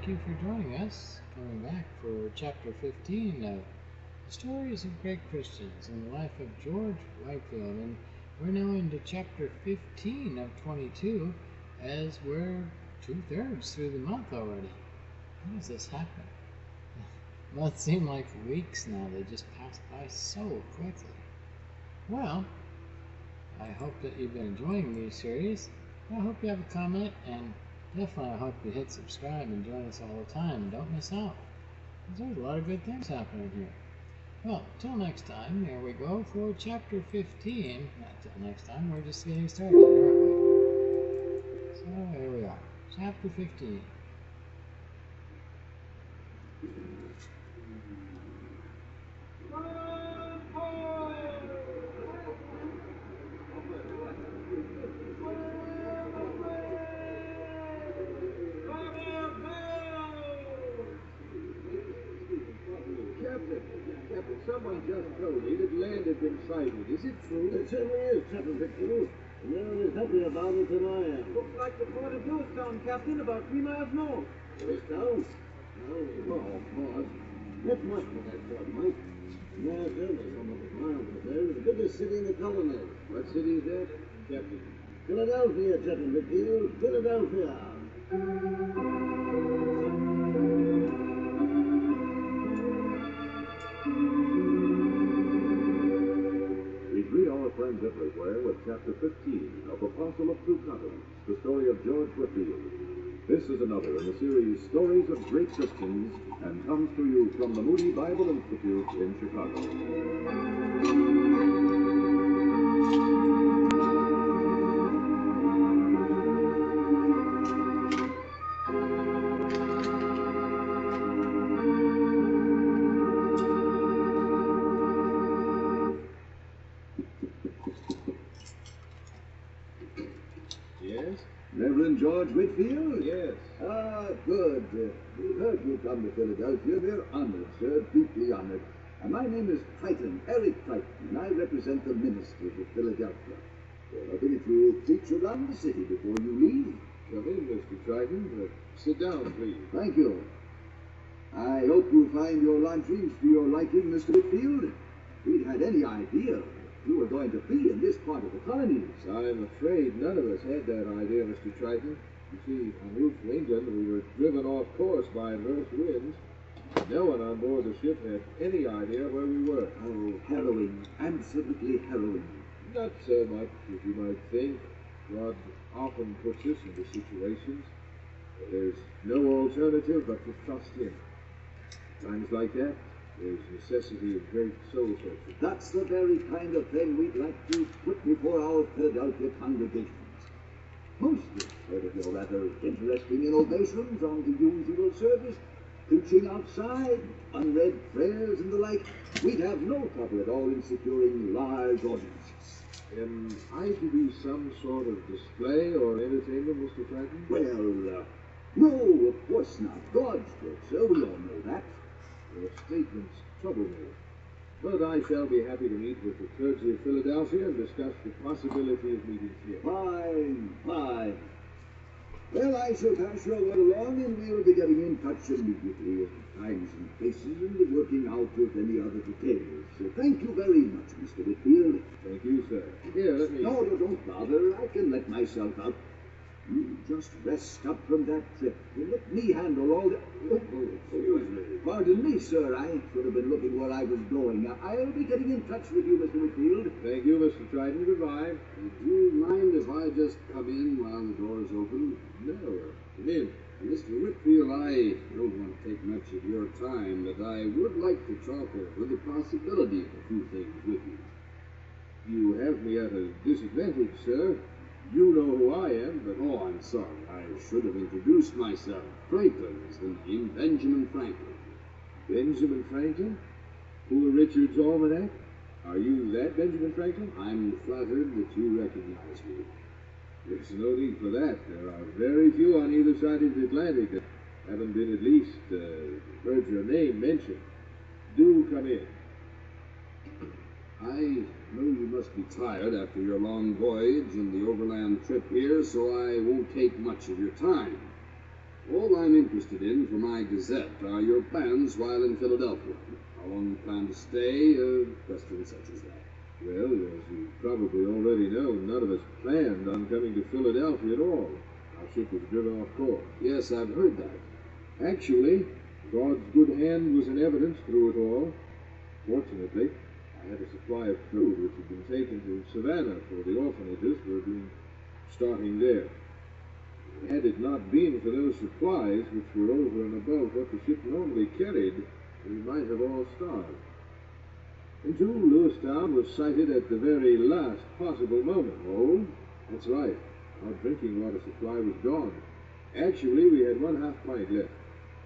thank you for joining us, coming back for Chapter 15 of The Stories of Great Christians in the Life of George Whitefield. And we're now into Chapter 15 of 22, as we're 2/3 through the month already. How does this happen? Months seem like weeks now. They just pass by so quickly. Well, I hope that you've been enjoying these series. I hope you have a comment, and definitely I hope you hit subscribe and join us all the time and don't miss out. There's a lot of good things happening here. Well, till next time, here we go for Chapter 15. Not till next time, we're just getting started, aren't we? So here we are, Chapter 15. Captain, someone just told me that land had been sighted. Is it true? It certainly is, Captain Whitefield. They're as happy about it than I am. Looks like the port of Lewistown, Captain, about 3 miles north. Lewistown? Oh, of course. That's much for that sort, Mike. Yes, there's some of the miles up there. The biggest city in the colony. What city is that, Captain? Philadelphia, Captain Whitefield. Philadelphia. We greet our friends everywhere with Chapter 15 of Apostle of Two Continents, the story of George Whitefield. This is another in the series Stories of Great Christians, and comes to you from the Moody Bible Institute in Chicago. Yes? Reverend George Whitefield? Yes. Ah, good. We heard you come to Philadelphia. We're honored, sir, deeply honored. My name is Triton, Eric Triton, and I represent the ministers of Philadelphia. We're hoping that you'll preach around the city before you leave. Come in, Mr. Triton. Sit down, please. Thank you. I hope you find your lodgings to your liking, Mr. Whitefield. If we'd had any idea you were going to be in this part of the colonies. I'm afraid none of us had that idea, Mr. Triton. You see, en route to England, we were driven off course by adverse winds. No one on board the ship had any idea where we were. Oh, harrowing. Absolutely harrowing. Not so much as you might think. God often puts us into situations where there's no alternative but to trust Him. Times like that, there's necessity of great soul searching. That's the very kind of thing we'd like to put before our Philadelphia congregations. Most of us heard of your rather interesting innovations on the usual service, preaching outside, unread prayers and the like. We'd have no trouble at all in securing large audiences. Am I to be some sort of display or entertainment, Mr. Triton? Well, no, of course not. God's work, sir. We all know that. Your statements trouble me. But I shall be happy to meet with the clergy of Philadelphia and discuss the possibility of meetings here. Fine, fine. Well, I shall pass your word along, and we'll be getting in touch immediately with times and places and working out with any other details. So thank you very much, Mr. Whitefield. Thank you, sir. Here, let me... No, don't bother. I can let myself out. You just rest up from that trip and let me handle all the... excuse me. Pardon me, sir. I should have been looking where I was going. I'll be getting in touch with you, Mr. Whitefield. Thank you, Mr. Triton. Goodbye. Would you mind if I just come in while the door's open? No, come in. Mr. Whitefield, I don't want to take much of your time, but I would like to talk over the possibility of a few things with you. You have me at a disadvantage, sir. You know who I am, but... Oh, I'm sorry. I should have introduced myself. Franklin is the name, Benjamin Franklin. Benjamin Franklin? Poor Richard's Almanac? Are you that Benjamin Franklin? I'm flattered that you recognize me. There's no need for that. There are very few on either side of the Atlantic that haven't been at least heard your name mentioned. Do come in. I know you must be tired after your long voyage and the overland trip here, so I won't take much of your time. All I'm interested in for my Gazette are your plans while in Philadelphia. How long you plan to stay, questions such as that. Well, as you probably already know, none of us planned on coming to Philadelphia at all. Our ship was driven off course. Yes, I've heard that. Actually, God's good hand was in evidence through it all. Fortunately, I had a supply of food which had been taken to Savannah for the orphanages who had been starting there. Had it not been for those supplies, which were over and above what the ship normally carried, we might have all starved. Until Lewistown was sighted at the very last possible moment. Oh, that's right. Our drinking water supply was gone. Actually, we had 1/2 pint left,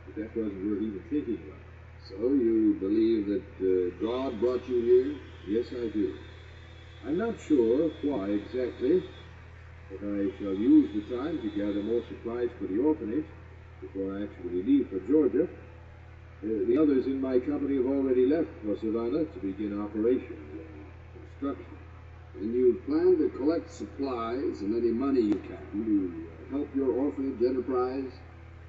but that wasn't worth even thinking about. So you believe that God brought you here? Yes, I do. I'm not sure why exactly, but I shall use the time to gather more supplies for the orphanage before I actually leave for Georgia. The others in my company have already left for Savannah to begin operations and construction. And you plan to collect supplies and any money you can to help your orphanage enterprise?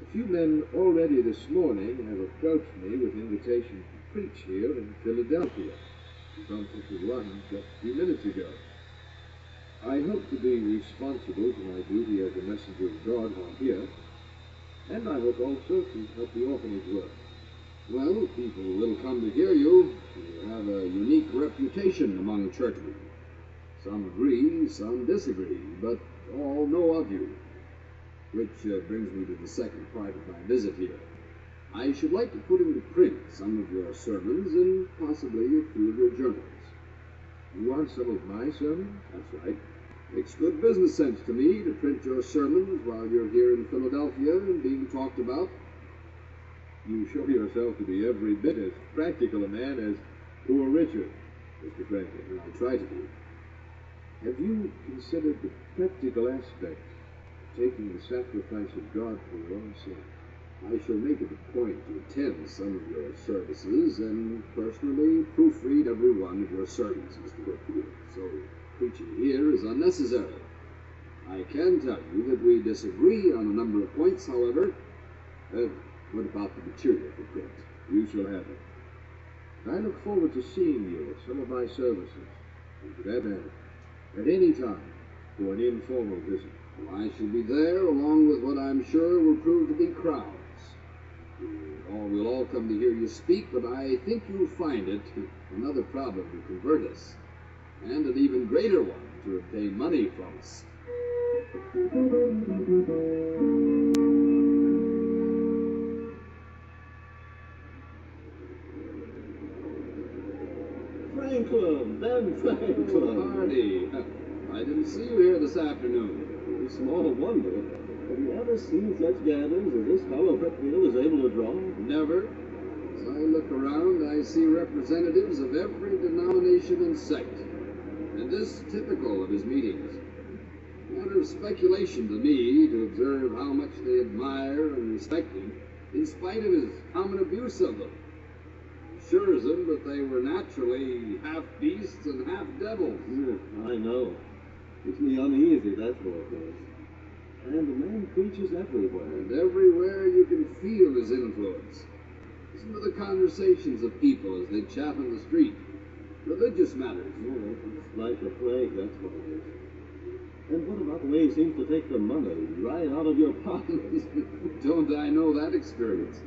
A few men already this morning have approached me with invitations to preach here in Philadelphia. We bumped into one just a few minutes ago. I hope to be responsible for my duty as a messenger of God while here, and I hope also to help the orphanage work. Well, people will come to hear you. You have a unique reputation among churchmen. Some agree, some disagree, but all know of you. Which brings me to the second part of my visit here. I should like to put into print some of your sermons and possibly a few of your journals. You want some of my sermons? That's right. Makes good business sense to me to print your sermons while you're here in Philadelphia and being talked about. You show yourself to be every bit as practical a man as poor Richard, Mr. Franklin. I try to be. Have you considered the practical aspect of taking the sacrifice of God for your own sin? I shall make it a point to attend some of your services and personally proofread every one of your sermons, Mr. Whitefield. So preaching here is unnecessary. I can tell you that we disagree on a number of points, however. What about the material for print? You shall have it. I look forward to seeing you at some of my services, and for that matter, at any time, for an informal visit. Well, I shall be there, along with what I'm sure will prove to be crowds. We'll all come to hear you speak, but I think you'll find it another problem to convert us, and an even greater one to obtain money from us. Franklin, Ben Franklin. Hardy, I didn't see you here this afternoon. Small wonder. Have you ever seen such gatherings as this fellow Whitefield is able to draw? Never. As I look around, I see representatives of every denomination and sect, and this typical of his meetings. Matter of speculation to me to observe how much they admire and respect him, in spite of his common abuse of them. Assures them that they were naturally half beasts and half devils. Yeah, I know. Makes me uneasy, that's what it is. And the man preaches everywhere. And everywhere you can feel his influence. Listen to the conversations of people as they chat on the street. Religious matters. Yeah, it's like a plague, that's what it is. And what about the way he seems to take the money right out of your pocket? Don't I know that experience?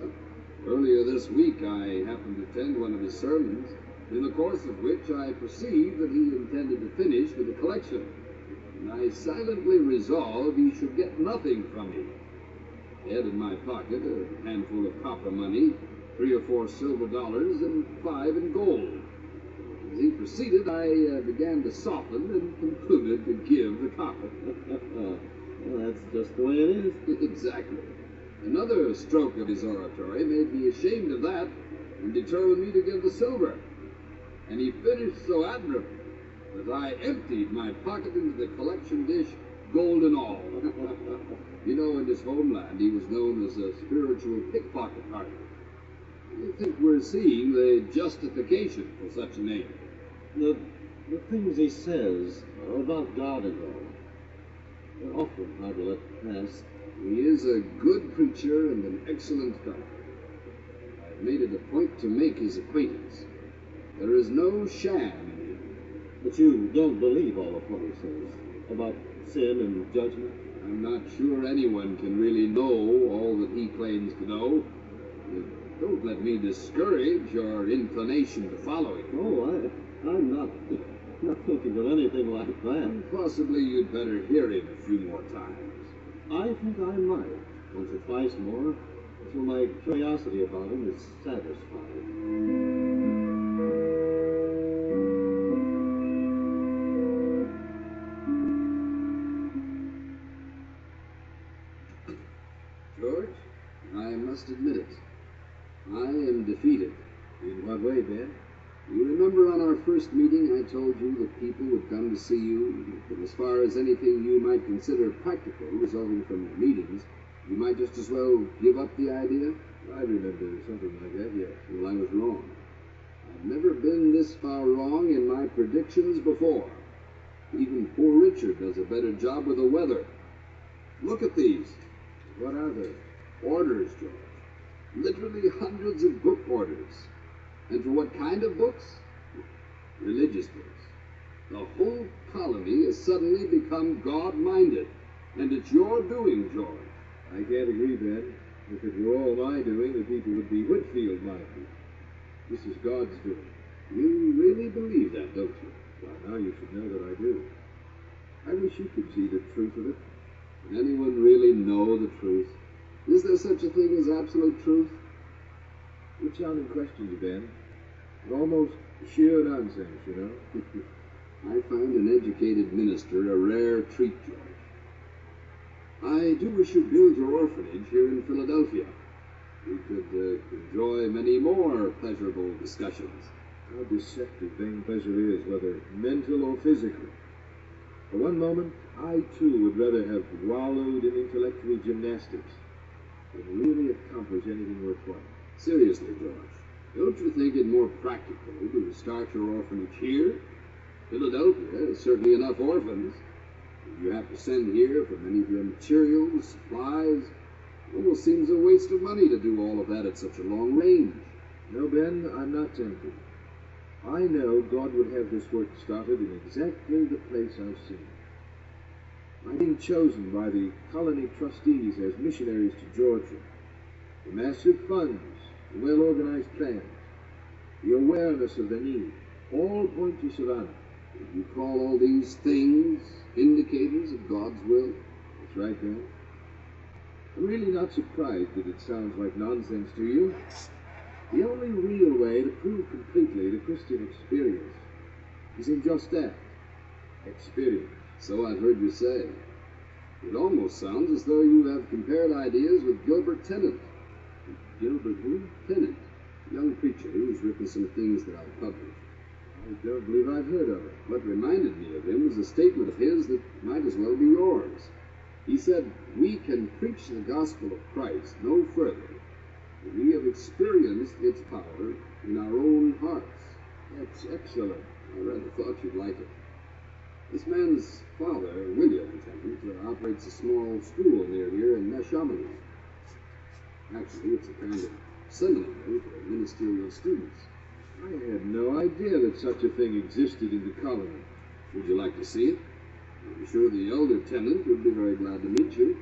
Earlier this week I happened to attend one of his sermons, in the course of which I perceived that he intended to finish with a collection. And I silently resolved he should get nothing from me. I had in my pocket a handful of copper money, 3 or 4 silver dollars, and 5 in gold. As he proceeded, I began to soften and concluded to give the copper. Well, that's just the way it is. Exactly. Another stroke of his oratory made me ashamed of that and determined me to give the silver. And he finished so admirably that I emptied my pocket into the collection dish, gold and all. You know, in his homeland, he was known as a spiritual pickpocket artist. I think we're seeing the justification for such a name. The things he says about God and all, they're often hard to let pass. He is a good preacher and an excellent fellow. I've made it a point to make his acquaintance. There is no sham in him. But you don't believe all of what he says about sin and judgment? I'm not sure anyone can really know all that he claims to know. Don't let me discourage your inclination to follow him. Oh, I'm not thinking of anything like that. Possibly you'd better hear him a few more times. I think I might, once or twice more, until my curiosity about him is satisfied. George, I must admit it. I am defeated. In what way, Ben? You remember on our first meeting I told you that people would come to see you, but as far as anything you might consider practical resulting from your meetings, you might just as well give up the idea? I remember something like that, yes. Well, I was wrong. I've never been this far wrong in my predictions before. Even poor Richard does a better job with the weather. Look at these. What are they? Orders, George. Literally hundreds of book orders. And for what kind of books? Religious books. The whole colony has suddenly become God-minded. And it's your doing, George. I can't agree, Ben. If it were all my doing, the people would be Whitefield-minded. This is God's doing. You really believe that, don't you? Well, now you should know that I do. I wish you could see the truth of it. Can anyone really know the truth? Is there such a thing as absolute truth? You're sounding questions, Ben. Almost sheer nonsense, you know. I find an educated minister a rare treat, George. I do wish you'd build your orphanage here in Philadelphia. We could enjoy many more pleasurable discussions. How deceptive vain pleasure is, whether mental or physical. For one moment, I too would rather have wallowed in intellectual gymnastics than really accomplish anything worthwhile. Seriously, George, don't you think it more practical to start your orphanage here? Philadelphia has certainly enough orphans. You have to send here for many of your materials, supplies. It almost seems a waste of money to do all of that at such a long range. No, Ben, I'm not tempted. I know God would have this work started in exactly the place I've seen. I'm being chosen by the colony trustees as missionaries to Georgia. The massive funds, the well-organized plans, the awareness of the need, all point to Savannah. You call all these things indicators of God's will? That's right, Ben. I'm really not surprised that it sounds like nonsense to you. The only real way to prove completely the Christian experience is in just that, experience. So I've heard you say. It almost sounds as though you have compared ideas with Gilbert Tennant. Gilbert who? Tennant, a young preacher who's written some things that I've published. I don't believe I've heard of it. What reminded me of him was a statement of his that might as well be yours. He said, "We can preach the gospel of Christ no further, but we have experienced its power in our own hearts." That's excellent. I rather thought you'd like it. This man's father, William Tennant, operates a small school near here in Neshaminy. Actually, it's a kind of seminary for ministerial students. I had no idea that such a thing existed in the colony. Would you like to see it? I'm sure the elder Tennant would be very glad to meet you.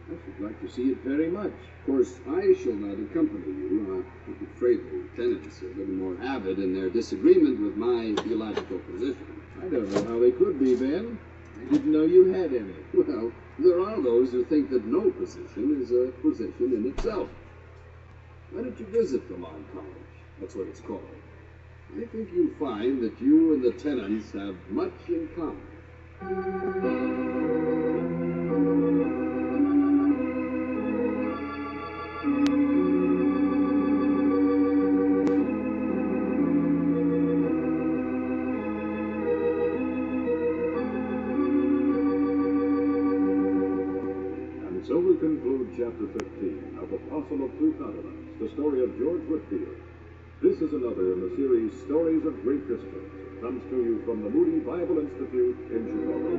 I should like to see it very much. Of course, I shall not accompany you. I'm afraid the tenants are a little more avid in their disagreement with my theological position. I don't know how they could be, Ben. I didn't know you had any. Well, there are those who think that no position is a position in itself. Why don't you visit the Lawn College? That's what it's called. I think you'll find that you and the tenants have much in common. And so we conclude Chapter 15 of Apostle of Two Continents, the story of George Whitefield. This is another in the series Stories of Great Christians. It comes to you from the Moody Bible Institute in Chicago.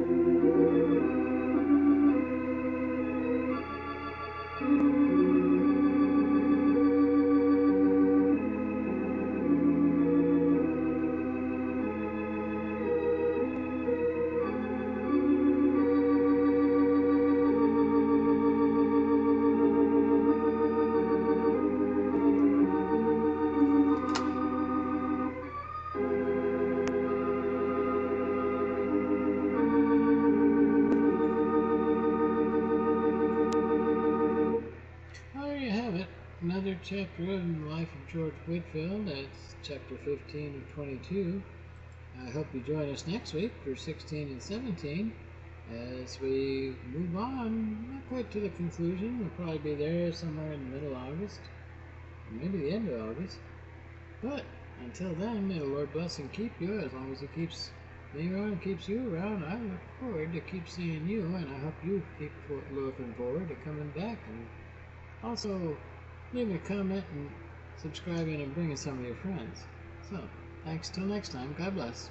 There you have it. Another chapter of the life of George Whitefield. That's chapter 15 of 22. I hope you join us next week for 16 and 17 as we move on, not quite to the conclusion. We'll probably be there somewhere in the middle of August, or maybe the end of August. But until then, may the Lord bless and keep you as long as He keeps me around and keeps you around. I look forward to keep seeing you, and I hope you keep looking forward to coming back. And also, leave a comment and subscribing and bringing some of your friends. So, thanks till next time. God bless.